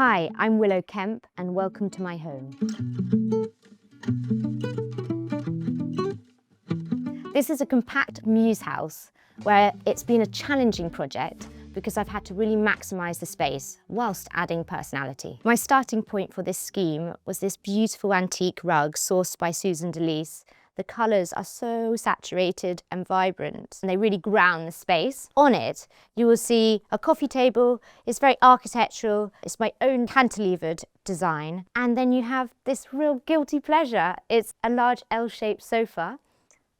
Hi, I'm Willow Kemp and welcome to my home. This is a compact Mews house where it's been a challenging project because I've had to really maximise the space whilst adding personality. My starting point for this scheme was this beautiful antique rug sourced by Susan Delise. The colours are so saturated and vibrant and they really ground the space. On it, you will see a coffee table. It's very architectural. It's my own cantilevered design. And then you have this real guilty pleasure. It's a large L-shaped sofa,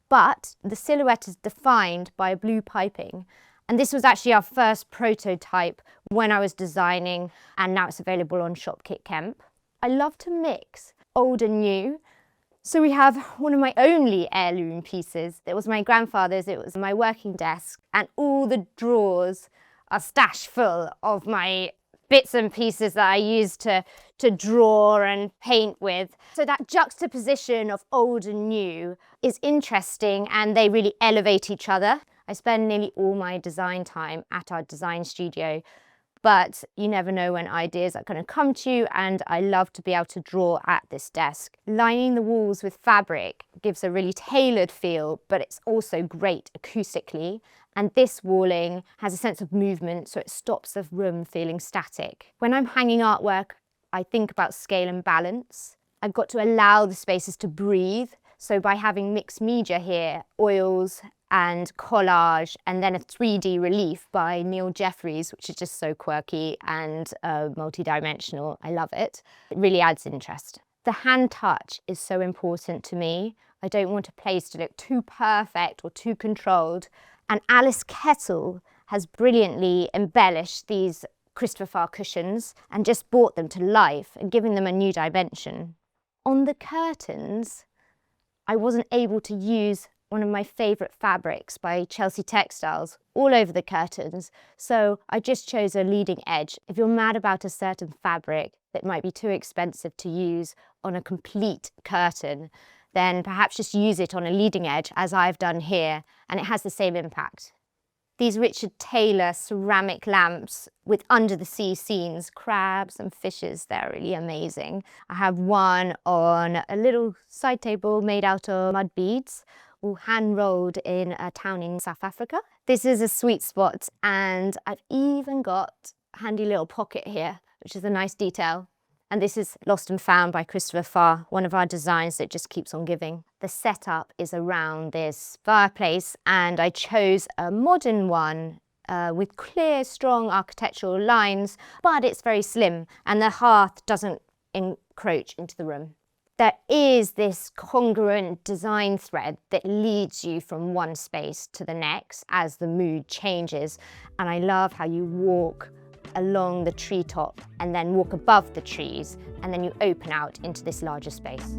but the silhouette is defined by a blue piping. And this was actually our first prototype when I was designing, and now it's available on Shop Kit Kemp. I love to mix old and new. So we have one of my only heirloom pieces. It was my grandfather's, it was my working desk, and all the drawers are stashed full of my bits and pieces that I use to draw and paint with. So that juxtaposition of old and new is interesting and they really elevate each other. I spend nearly all my design time at our design studio, but you never know when ideas are going to come to you, and I love to be able to draw at this desk. Lining the walls with fabric gives a really tailored feel, but it's also great acoustically. And this walling has a sense of movement, so it stops the room feeling static. When I'm hanging artwork, I think about scale and balance. I've got to allow the spaces to breathe. So by having mixed media here, oils and collage, and then a 3D relief by Neil Jeffries, which is just so quirky and multi-dimensional. I love it. It really adds interest. The hand touch is so important to me. I don't want a place to look too perfect or too controlled. And Alice Kettle has brilliantly embellished these Christopher Farr cushions and just brought them to life and giving them a new dimension. On the curtains, I wasn't able to use one of my favourite fabrics by Chelsea Textiles all over the curtains, so I just chose a leading edge. If you're mad about a certain fabric that might be too expensive to use on a complete curtain, then perhaps just use it on a leading edge, as I've done here, and it has the same impact. These Richard Taylor ceramic lamps with under the sea scenes, crabs and fishes, they're really amazing. I have one on a little side table made out of mud beads, all hand rolled in a town in South Africa. This is a sweet spot, and I've even got a handy little pocket here, which is a nice detail. And this is Lost and Found by Christopher Farr, one of our designs that just keeps on giving. The setup is around this fireplace, and I chose a modern one with clear, strong architectural lines, but it's very slim, and the hearth doesn't encroach into the room. There is this congruent design thread that leads you from one space to the next as the mood changes, and I love how you walk along the treetop and then walk above the trees, and then you open out into this larger space.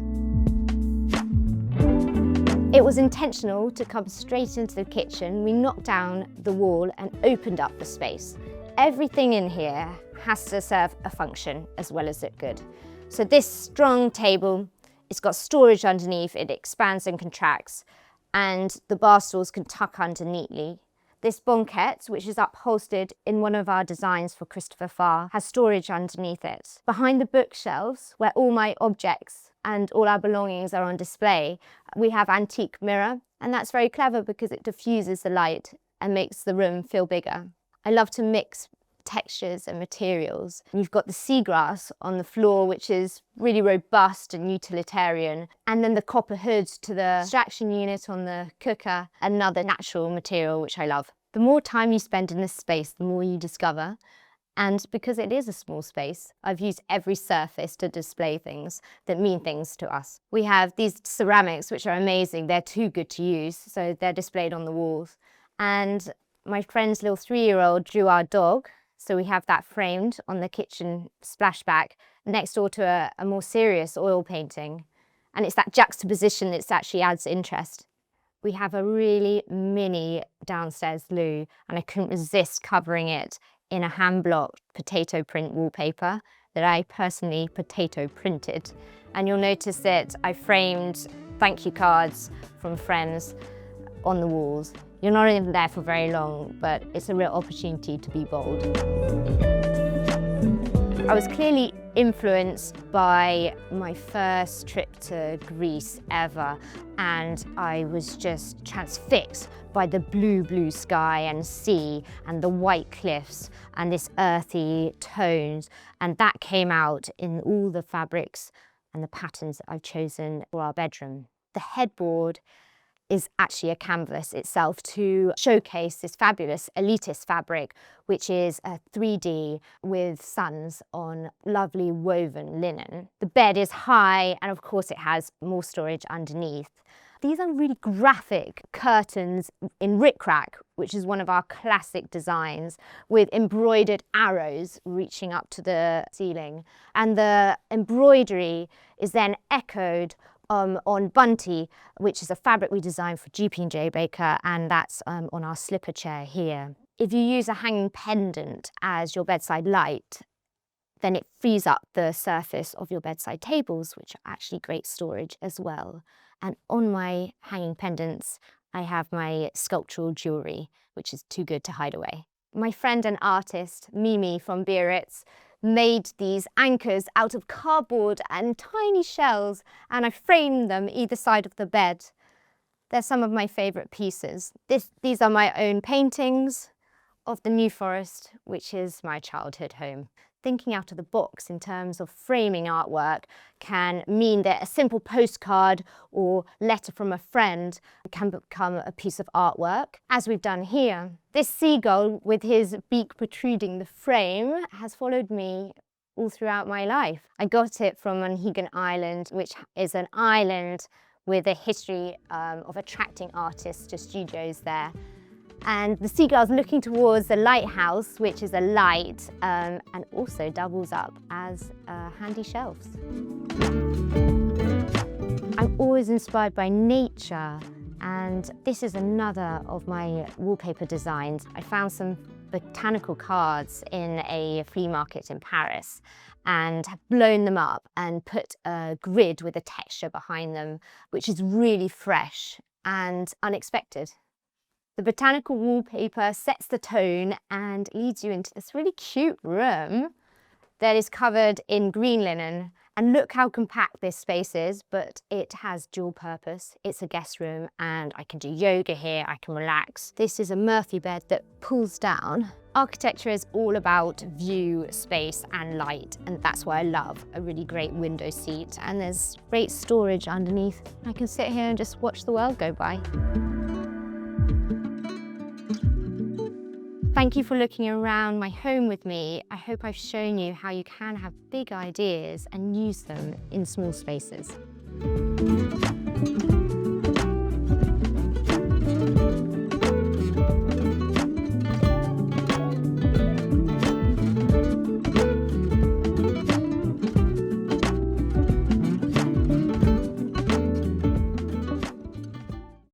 It was intentional to come straight into the kitchen. We knocked down the wall and opened up the space. Everything in here has to serve a function as well as look good. So this strong table, it's got storage underneath, it expands and contracts, and the bar stools can tuck under neatly. This banquette, which is upholstered in one of our designs for Christopher Farr, has storage underneath it. Behind the bookshelves, where all my objects and all our belongings are on display, we have antique mirror, and that's very clever because it diffuses the light and makes the room feel bigger. I love to mix textures and materials. You've got the seagrass on the floor, which is really robust and utilitarian, and then the copper hood to the extraction unit on the cooker, another natural material which I love. The more time you spend in this space, the more you discover, and because it is a small space, I've used every surface to display things that mean things to us. We have these ceramics which are amazing. They're too good to use, so they're displayed on the walls. And my friend's little 3-year-old drew our dog, so we have that framed on the kitchen splashback next door to a more serious oil painting. And it's that juxtaposition that actually adds interest. We have a really mini downstairs loo, and I couldn't resist covering it in a hand-blocked potato print wallpaper that I personally potato printed. And you'll notice that I framed thank you cards from friends on the walls. You're not even there for very long, but it's a real opportunity to be bold. I was clearly influenced by my first trip to Greece ever, and I was just transfixed by the blue sky and sea and the white cliffs and this earthy tones, and that came out in all the fabrics and the patterns that I've chosen for our bedroom. The headboard is actually a canvas itself to showcase this fabulous elitist fabric, which is a 3D with suns on lovely woven linen. The bed is high, and of course it has more storage underneath. These are really graphic curtains in rickrack, which is one of our classic designs, with embroidered arrows reaching up to the ceiling. And the embroidery is then echoed on bunty, which is a fabric we designed for GP&J Baker, and that's on our slipper chair here. If you use a hanging pendant as your bedside light, then it frees up the surface of your bedside tables, which are actually great storage as well. And on my hanging pendants, I have my sculptural jewellery, which is too good to hide away. My friend and artist, Mimi from Biarritz, made these anchors out of cardboard and tiny shells, and I framed them either side of the bed. They're some of my favourite pieces. These are my own paintings of the New Forest, which is my childhood home. Thinking out of the box in terms of framing artwork can mean that a simple postcard or letter from a friend can become a piece of artwork, as we've done here. This seagull with his beak protruding the frame has followed me all throughout my life. I got it from Monhegan Island, which is an island with a history of attracting artists to studios there. And the seagull's looking towards the lighthouse, which is a light, and also doubles up as handy shelves. I'm always inspired by nature, and this is another of my wallpaper designs. I found some botanical cards in a flea market in Paris and have blown them up and put a grid with a texture behind them, which is really fresh and unexpected. The botanical wallpaper sets the tone and leads you into this really cute room that is covered in green linen. And look how compact this space is, but it has dual purpose. It's a guest room, and I can do yoga here, I can relax. This is a Murphy bed that pulls down. Architecture is all about view, space and light, and that's why I love a really great window seat. And there's great storage underneath. I can sit here and just watch the world go by. Thank you for looking around my home with me. I hope I've shown you how you can have big ideas and use them in small spaces.